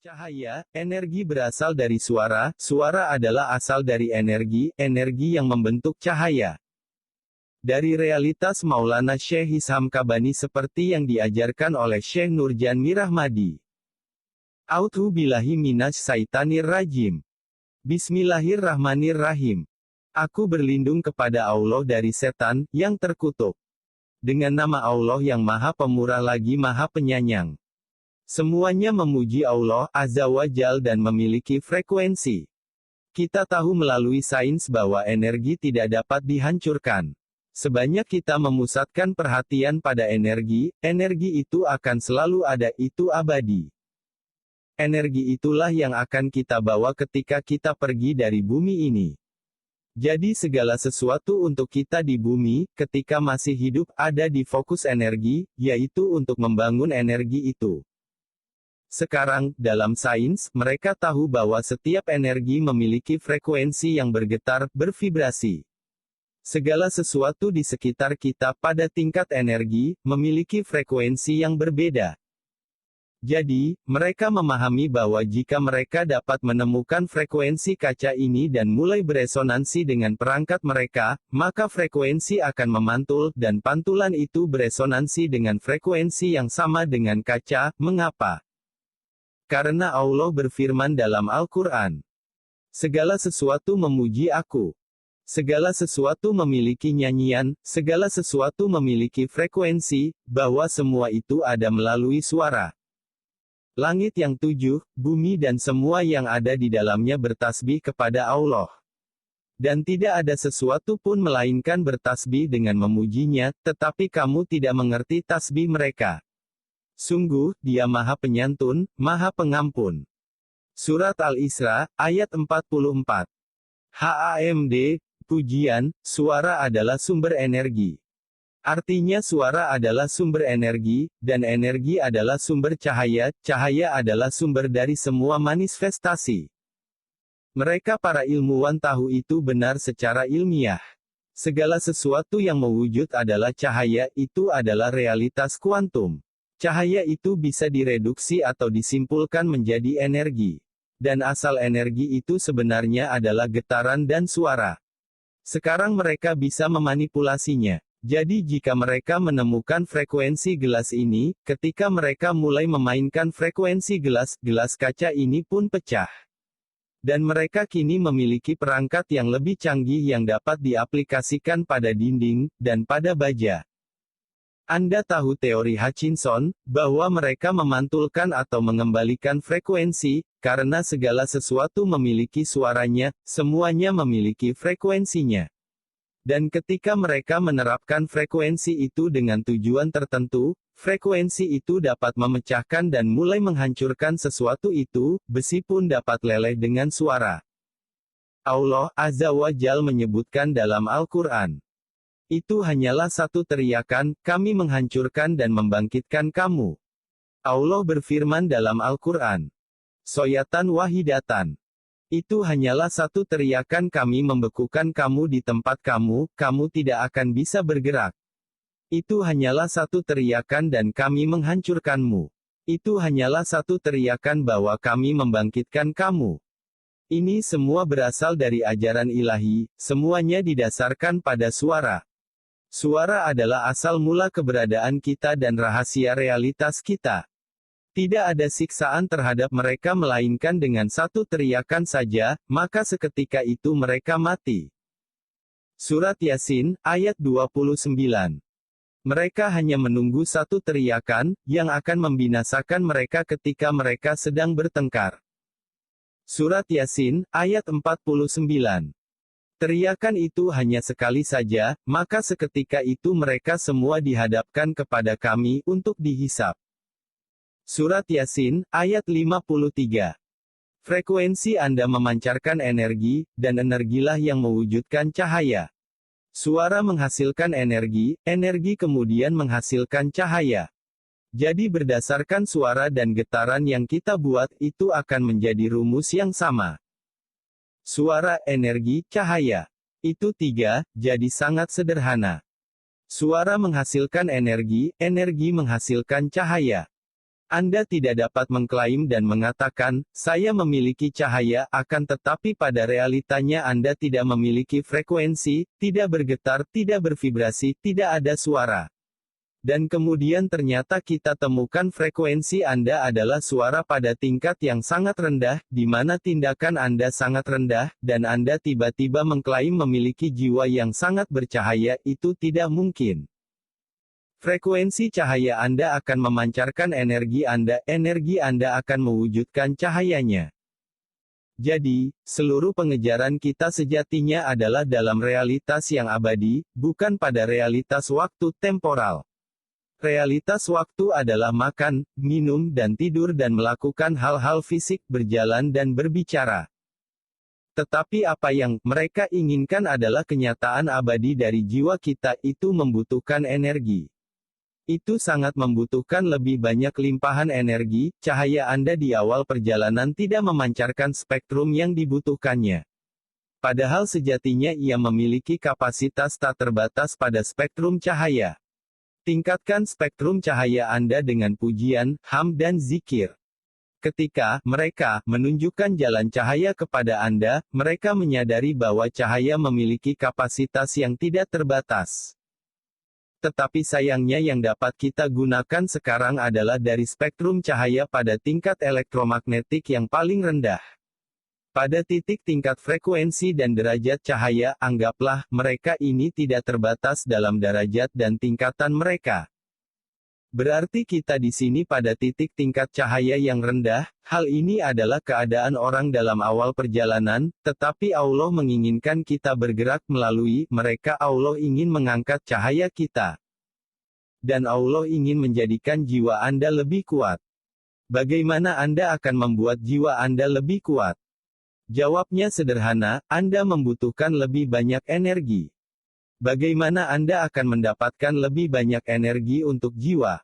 Cahaya, energi berasal dari suara, suara adalah asal dari energi, energi yang membentuk cahaya. Dari realitas Maulana Syekh Hisham Kabani seperti yang diajarkan oleh Syekh Nurjan Mirahmadi. A'udzu billahi minasy syaitonir rajim. Bismillahirrahmanirrahim. Aku berlindung kepada Allah dari setan yang terkutuk. Dengan nama Allah yang Maha Pemurah lagi Maha Penyayang. Semuanya memuji Allah Azza wa Jal dan memiliki frekuensi. Kita tahu melalui sains bahwa energi tidak dapat dihancurkan. Sebanyak kita memusatkan perhatian pada energi, energi itu akan selalu ada, itu abadi. Energi itulah yang akan kita bawa ketika kita pergi dari bumi ini. Jadi segala sesuatu untuk kita di bumi, ketika masih hidup, ada di fokus energi, yaitu untuk membangun energi itu. Sekarang, dalam sains, mereka tahu bahwa setiap energi memiliki frekuensi yang bergetar, bervibrasi. Segala sesuatu di sekitar kita pada tingkat energi, memiliki frekuensi yang berbeda. Jadi, mereka memahami bahwa jika mereka dapat menemukan frekuensi kaca ini dan mulai beresonansi dengan perangkat mereka, maka frekuensi akan memantul, dan pantulan itu beresonansi dengan frekuensi yang sama dengan kaca. Mengapa? Karena Allah berfirman dalam Al-Quran. Segala sesuatu memuji aku. Segala sesuatu memiliki nyanyian, segala sesuatu memiliki frekuensi, bahwa semua itu ada melalui suara. Langit yang tujuh, bumi dan semua yang ada di dalamnya bertasbih kepada Allah. Dan tidak ada sesuatu pun melainkan bertasbih dengan memujinya, tetapi kamu tidak mengerti tasbih mereka. Sungguh, Dia Maha Penyantun, Maha Pengampun. Surat Al-Isra, ayat 44. HAMD, pujian, suara adalah sumber energi. Artinya suara adalah sumber energi, dan energi adalah sumber cahaya, cahaya adalah sumber dari semua manifestasi. Mereka para ilmuwan tahu itu benar secara ilmiah. Segala sesuatu yang mewujud adalah cahaya, itu adalah realitas kuantum. Cahaya itu bisa direduksi atau disimpulkan menjadi energi. Dan asal energi itu sebenarnya adalah getaran dan suara. Sekarang mereka bisa memanipulasinya. Jadi jika mereka menemukan frekuensi gelas ini, ketika mereka mulai memainkan frekuensi gelas, gelas kaca ini pun pecah. Dan mereka kini memiliki perangkat yang lebih canggih yang dapat diaplikasikan pada dinding, dan pada baja. Anda tahu teori Hutchinson, bahwa mereka memantulkan atau mengembalikan frekuensi, karena segala sesuatu memiliki suaranya, semuanya memiliki frekuensinya. Dan ketika mereka menerapkan frekuensi itu dengan tujuan tertentu, frekuensi itu dapat memecahkan dan mulai menghancurkan sesuatu itu, besi pun dapat leleh dengan suara. Allah Azza wa Jal menyebutkan dalam Al-Quran. Itu hanyalah satu teriakan, kami menghancurkan dan membangkitkan kamu. Allah berfirman dalam Al-Quran. Soyatan wahidatan. Itu hanyalah satu teriakan kami membekukan kamu di tempat kamu, kamu tidak akan bisa bergerak. Itu hanyalah satu teriakan dan kami menghancurkanmu. Itu hanyalah satu teriakan bahwa kami membangkitkan kamu. Ini semua berasal dari ajaran ilahi, semuanya didasarkan pada suara. Suara adalah asal mula keberadaan kita dan rahasia realitas kita. Tidak ada siksaan terhadap mereka melainkan dengan satu teriakan saja, maka seketika itu mereka mati. Surat Yasin, ayat 29. Mereka hanya menunggu satu teriakan, yang akan membinasakan mereka ketika mereka sedang bertengkar. Surat Yasin, ayat 49. Teriakan itu hanya sekali saja, maka seketika itu mereka semua dihadapkan kepada kami, untuk dihisap. Surat Yasin, ayat 53. Frekuensi Anda memancarkan energi, dan energilah yang mewujudkan cahaya. Suara menghasilkan energi, energi kemudian menghasilkan cahaya. Jadi berdasarkan suara dan getaran yang kita buat, itu akan menjadi rumus yang sama. Suara, energi, cahaya. Itu tiga, jadi sangat sederhana. Suara menghasilkan energi, energi menghasilkan cahaya. Anda tidak dapat mengklaim dan mengatakan, saya memiliki cahaya, akan tetapi pada realitanya Anda tidak memiliki frekuensi, tidak bergetar, tidak bervibrasi, tidak ada suara. Dan kemudian ternyata kita temukan frekuensi Anda adalah suara pada tingkat yang sangat rendah, di mana tindakan Anda sangat rendah, dan Anda tiba-tiba mengklaim memiliki jiwa yang sangat bercahaya, itu tidak mungkin. Frekuensi cahaya Anda akan memancarkan energi Anda akan mewujudkan cahayanya. Jadi, seluruh pengejaran kita sejatinya adalah dalam realitas yang abadi, bukan pada realitas waktu temporal. Realitas waktu adalah makan, minum dan tidur dan melakukan hal-hal fisik, berjalan dan berbicara. Tetapi apa yang mereka inginkan adalah kenyataan abadi dari jiwa kita, itu membutuhkan energi. Itu sangat membutuhkan lebih banyak limpahan energi. Cahaya Anda di awal perjalanan tidak memancarkan spektrum yang dibutuhkannya. Padahal sejatinya ia memiliki kapasitas tak terbatas pada spektrum cahaya. Tingkatkan spektrum cahaya Anda dengan pujian, hamd dan zikir. Ketika mereka menunjukkan jalan cahaya kepada Anda, mereka menyadari bahwa cahaya memiliki kapasitas yang tidak terbatas. Tetapi sayangnya yang dapat kita gunakan sekarang adalah dari spektrum cahaya pada tingkat elektromagnetik yang paling rendah. Pada titik tingkat frekuensi dan derajat cahaya, anggaplah mereka ini tidak terbatas dalam derajat dan tingkatan mereka. Berarti kita di sini pada titik tingkat cahaya yang rendah. Hal ini adalah keadaan orang dalam awal perjalanan, tetapi Allah menginginkan kita bergerak melalui mereka. Allah ingin mengangkat cahaya kita. Dan Allah ingin menjadikan jiwa Anda lebih kuat. Bagaimana Anda akan membuat jiwa Anda lebih kuat? Jawabnya sederhana, Anda membutuhkan lebih banyak energi. Bagaimana Anda akan mendapatkan lebih banyak energi untuk jiwa?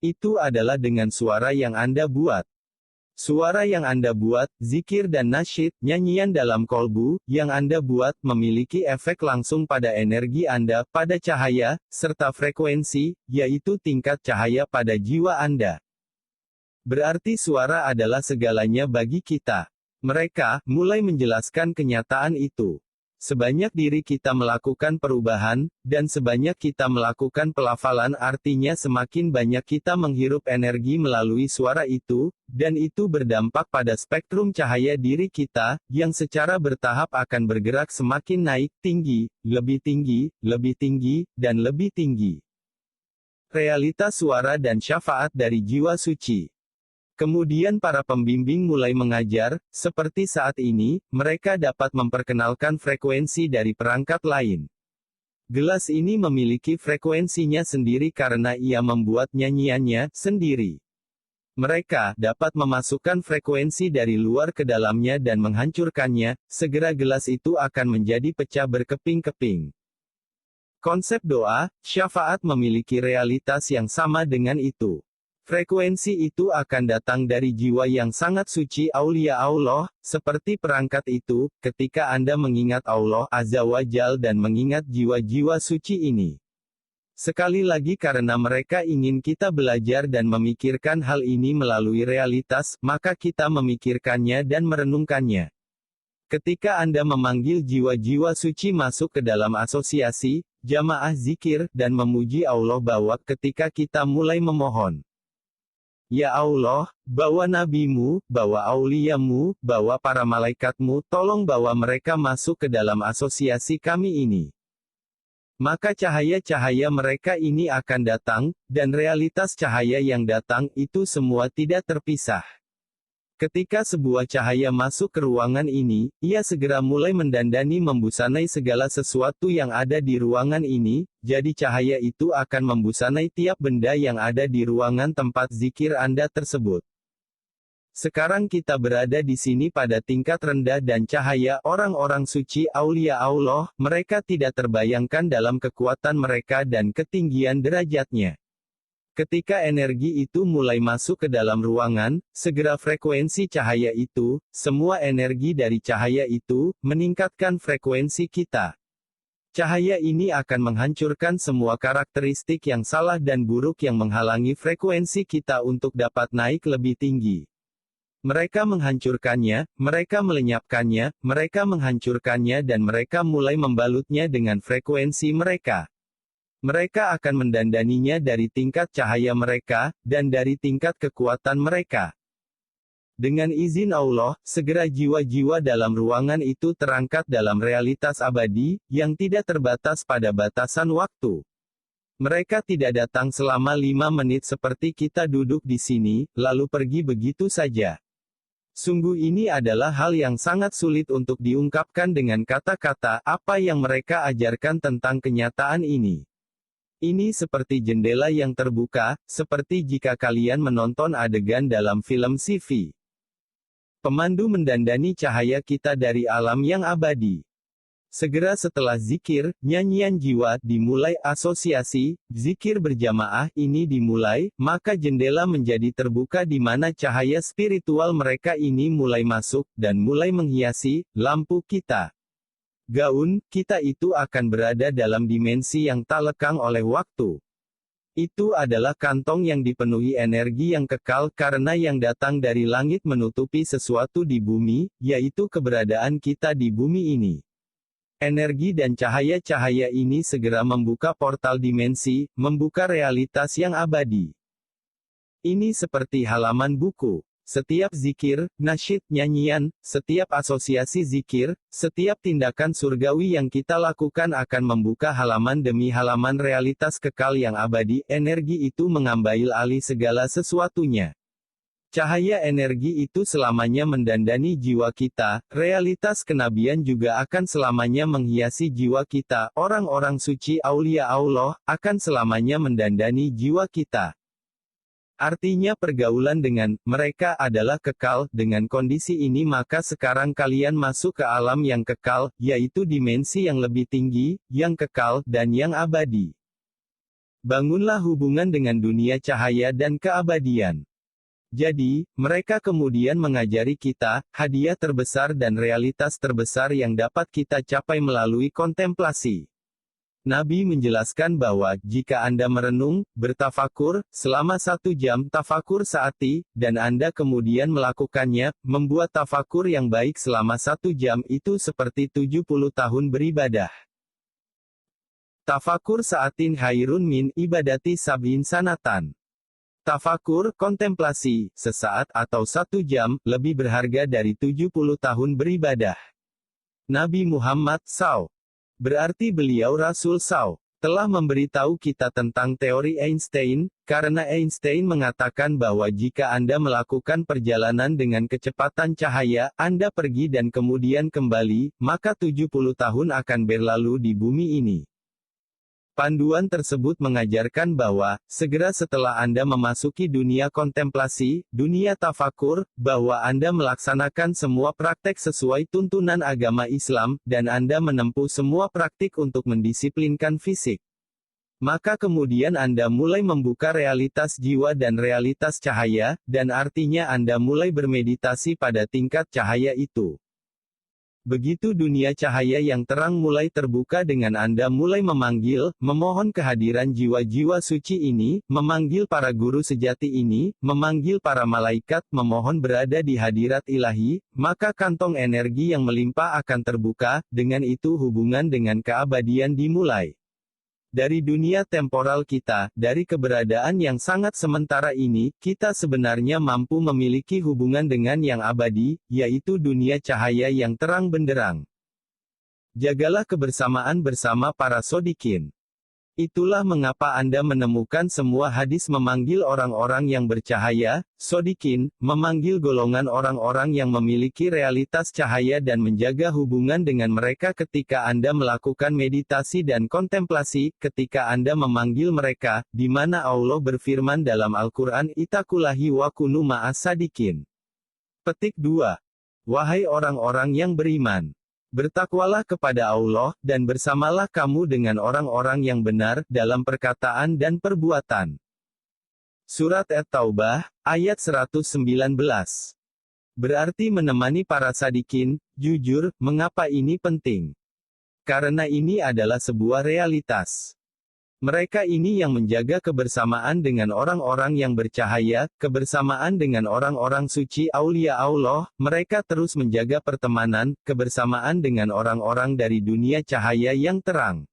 Itu adalah dengan suara yang Anda buat. Suara yang Anda buat, zikir dan nasyid, nyanyian dalam kolbu, yang Anda buat, memiliki efek langsung pada energi Anda, pada cahaya, serta frekuensi, yaitu tingkat cahaya pada jiwa Anda. Berarti suara adalah segalanya bagi kita. Mereka mulai menjelaskan kenyataan itu. Sebanyak diri kita melakukan perubahan, dan sebanyak kita melakukan pelafalan, artinya semakin banyak kita menghirup energi melalui suara itu, dan itu berdampak pada spektrum cahaya diri kita, yang secara bertahap akan bergerak semakin naik, tinggi, dan lebih tinggi. Realitas suara dan syafaat dari jiwa suci. Kemudian para pembimbing mulai mengajar, seperti saat ini, mereka dapat memperkenalkan frekuensi dari perangkat lain. Gelas ini memiliki frekuensinya sendiri karena ia membuat nyanyiannya sendiri. Mereka dapat memasukkan frekuensi dari luar ke dalamnya dan menghancurkannya, segera gelas itu akan menjadi pecah berkeping-keping. Konsep doa, syafaat memiliki realitas yang sama dengan itu. Frekuensi itu akan datang dari jiwa yang sangat suci aulia Allah, seperti perangkat itu, ketika Anda mengingat Allah Azza wa Jal dan mengingat jiwa-jiwa suci ini. Sekali lagi karena mereka ingin kita belajar dan memikirkan hal ini melalui realitas, maka kita memikirkannya dan merenungkannya. Ketika Anda memanggil jiwa-jiwa suci masuk ke dalam asosiasi, jamaah zikir, dan memuji Allah bahwa ketika kita mulai memohon, ya Allah, bawa nabimu, bawa auliamu, bawa para malaikatmu, tolong bawa mereka masuk ke dalam asosiasi kami ini. Maka cahaya-cahaya mereka ini akan datang, dan realitas cahaya yang datang itu semua tidak terpisah. Ketika sebuah cahaya masuk ke ruangan ini, ia segera mulai mendandani membusanai segala sesuatu yang ada di ruangan ini, jadi cahaya itu akan membusanai tiap benda yang ada di ruangan tempat zikir Anda tersebut. Sekarang kita berada di sini pada tingkat rendah dan cahaya orang-orang suci aulia Allah, mereka tidak terbayangkan dalam kekuatan mereka dan ketinggian derajatnya. Ketika energi itu mulai masuk ke dalam ruangan, segera frekuensi cahaya itu, semua energi dari cahaya itu, meningkatkan frekuensi kita. Cahaya ini akan menghancurkan semua karakteristik yang salah dan buruk yang menghalangi frekuensi kita untuk dapat naik lebih tinggi. Mereka menghancurkannya, mereka melenyapkannya, mereka menghancurkannya dan mereka mulai membalutnya dengan frekuensi mereka. Mereka akan mendandaninya dari tingkat cahaya mereka, dan dari tingkat kekuatan mereka. Dengan izin Allah, segera jiwa-jiwa dalam ruangan itu terangkat dalam realitas abadi, yang tidak terbatas pada batasan waktu. Mereka tidak datang selama 5 menit seperti kita duduk di sini, lalu pergi begitu saja. Sungguh ini adalah hal yang sangat sulit untuk diungkapkan dengan kata-kata, apa yang mereka ajarkan tentang kenyataan ini. Ini seperti jendela yang terbuka, seperti jika kalian menonton adegan dalam film sci-fi. Pemandu mendandani cahaya kita dari alam yang abadi. Segera setelah zikir, nyanyian jiwa dimulai, asosiasi, zikir berjamaah ini dimulai, maka jendela menjadi terbuka di mana cahaya spiritual mereka ini mulai masuk, dan mulai menghiasi lampu kita. Gaun kita itu akan berada dalam dimensi yang tak lekang oleh waktu. Itu adalah kantong yang dipenuhi energi yang kekal karena yang datang dari langit menutupi sesuatu di bumi, yaitu keberadaan kita di bumi ini. Energi dan cahaya-cahaya ini segera membuka portal dimensi, membuka realitas yang abadi. Ini seperti halaman buku. Setiap zikir, nasyid, nyanyian, setiap asosiasi zikir, setiap tindakan surgawi yang kita lakukan akan membuka halaman demi halaman realitas kekal yang abadi. Energi itu mengambil alih segala sesuatunya. Cahaya energi itu selamanya mendandani jiwa kita, realitas kenabian juga akan selamanya menghiasi jiwa kita, orang-orang suci aulia Allah, akan selamanya mendandani jiwa kita. Artinya pergaulan dengan mereka adalah kekal. Dengan kondisi ini maka sekarang kalian masuk ke alam yang kekal, yaitu dimensi yang lebih tinggi, yang kekal, dan yang abadi. Bangunlah hubungan dengan dunia cahaya dan keabadian. Jadi, mereka kemudian mengajari kita, hadiah terbesar dan realitas terbesar yang dapat kita capai melalui kontemplasi. Nabi menjelaskan bahwa, jika Anda merenung, bertafakur, selama 1 jam tafakur saati, dan Anda kemudian melakukannya, membuat tafakur yang baik selama 1 jam itu seperti 70 tahun beribadah. Tafakur saatin khairun min ibadati sab'in sanatan. Tafakur, kontemplasi, sesaat atau 1 jam, lebih berharga dari 70 tahun beribadah. Nabi Muhammad SAW. Berarti beliau Rasul SAW, telah memberitahu kita tentang teori Einstein, karena Einstein mengatakan bahwa jika Anda melakukan perjalanan dengan kecepatan cahaya, Anda pergi dan kemudian kembali, maka 70 tahun akan berlalu di bumi ini. Panduan tersebut mengajarkan bahwa, segera setelah Anda memasuki dunia kontemplasi, dunia tafakur, bahwa Anda melaksanakan semua praktek sesuai tuntunan agama Islam, dan Anda menempuh semua praktik untuk mendisiplinkan fisik. Maka kemudian Anda mulai membuka realitas jiwa dan realitas cahaya, dan artinya Anda mulai bermeditasi pada tingkat cahaya itu. Begitu dunia cahaya yang terang mulai terbuka dengan Anda mulai memanggil, memohon kehadiran jiwa-jiwa suci ini, memanggil para guru sejati ini, memanggil para malaikat, memohon berada di hadirat ilahi, maka kantong energi yang melimpah akan terbuka, dengan itu hubungan dengan keabadian dimulai. Dari dunia temporal kita, dari keberadaan yang sangat sementara ini, kita sebenarnya mampu memiliki hubungan dengan yang abadi, yaitu dunia cahaya yang terang benderang. Jagalah kebersamaan bersama para sodikin. Itulah mengapa Anda menemukan semua hadis memanggil orang-orang yang bercahaya, sodikin, memanggil golongan orang-orang yang memiliki realitas cahaya dan menjaga hubungan dengan mereka ketika Anda melakukan meditasi dan kontemplasi, ketika Anda memanggil mereka, di mana Allah berfirman dalam Al-Quran, Ittaqullahi wa kunu ma'as sadikin. Petik 2. Wahai orang-orang yang beriman. Bertakwalah kepada Allah, dan bersamalah kamu dengan orang-orang yang benar, dalam perkataan dan perbuatan. Surat At-Taubah, ayat 119. Berarti menemani para sadikin, jujur, mengapa ini penting? karena ini adalah sebuah realitas. Mereka ini yang menjaga kebersamaan dengan orang-orang yang bercahaya, kebersamaan dengan orang-orang suci aulia Allah, mereka terus menjaga pertemanan, kebersamaan dengan orang-orang dari dunia cahaya yang terang.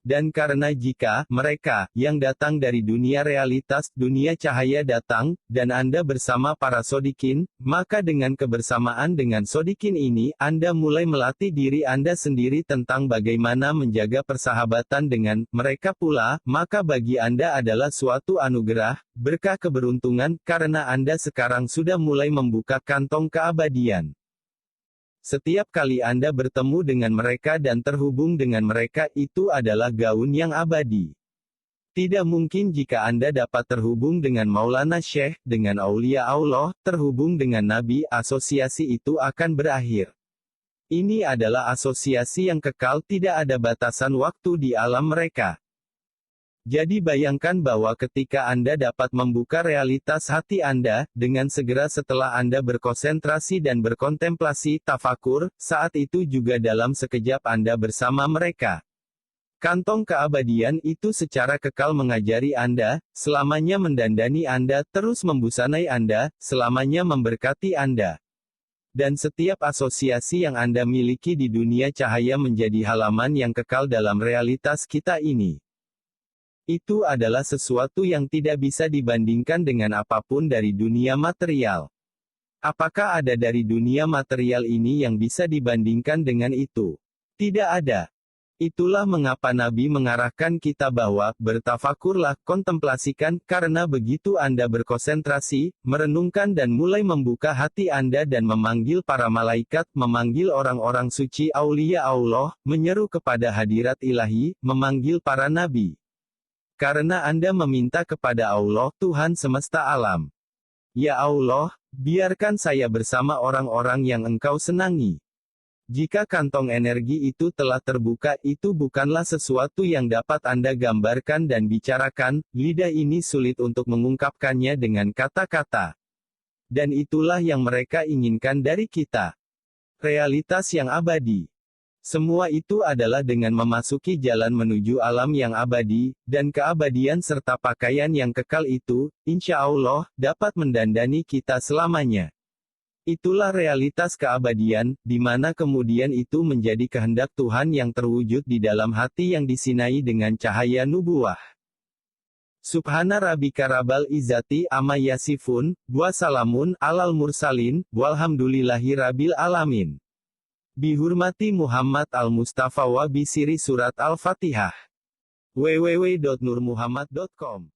Dan karena jika mereka yang datang dari dunia realitas, dunia cahaya datang, dan Anda bersama para sodikin, maka dengan kebersamaan dengan sodikin ini, Anda mulai melatih diri Anda sendiri tentang bagaimana menjaga persahabatan dengan mereka pula, maka bagi Anda adalah suatu anugerah, berkah keberuntungan, karena Anda sekarang sudah mulai membuka kantong keabadian. Setiap kali Anda bertemu dengan mereka dan terhubung dengan mereka, itu adalah gaun yang abadi. Tidak mungkin jika Anda dapat terhubung dengan Maulana Syekh, dengan Aulia Allah, terhubung dengan Nabi, asosiasi itu akan berakhir. Ini adalah asosiasi yang kekal, tidak ada batasan waktu di alam mereka. Jadi bayangkan bahwa ketika Anda dapat membuka realitas hati Anda, dengan segera setelah Anda berkonsentrasi dan berkontemplasi, tafakur, saat itu juga dalam sekejap Anda bersama mereka. Kantong keabadian itu secara kekal mengajari Anda, selamanya mendandani Anda, terus membusanai Anda, selamanya memberkati Anda. Dan setiap asosiasi yang Anda miliki di dunia cahaya menjadi halaman yang kekal dalam realitas kita ini. Itu adalah sesuatu yang tidak bisa dibandingkan dengan apapun dari dunia material. Apakah ada dari dunia material ini yang bisa dibandingkan dengan itu? Tidak ada. Itulah mengapa Nabi mengarahkan kita bahwa, bertafakurlah, kontemplasikan, karena begitu Anda berkonsentrasi, merenungkan dan mulai membuka hati Anda dan memanggil para malaikat, memanggil orang-orang suci aulia Allah, menyeru kepada hadirat ilahi, memanggil para nabi. Karena Anda meminta kepada Allah, Tuhan semesta alam. Ya Allah, biarkan saya bersama orang-orang yang Engkau senangi. Jika kantong energi itu telah terbuka, itu bukanlah sesuatu yang dapat Anda gambarkan dan bicarakan, lidah ini sulit untuk mengungkapkannya dengan kata-kata. Dan itulah yang mereka inginkan dari kita. Realitas yang abadi. Semua itu adalah dengan memasuki jalan menuju alam yang abadi, dan keabadian serta pakaian yang kekal itu, insya Allah, dapat mendandani kita selamanya. Itulah realitas keabadian, di mana kemudian itu menjadi kehendak Tuhan yang terwujud di dalam hati yang disinai dengan cahaya nubuwah. Subhana rabbika rabbil izzati amma yasifun, wa salamun alal mursalin, walhamdulillahi rabbil alamin. Bihurmati Muhammad al-Mustafa wa bisiri surat Al-Fatihah. www.nurmuhammad.com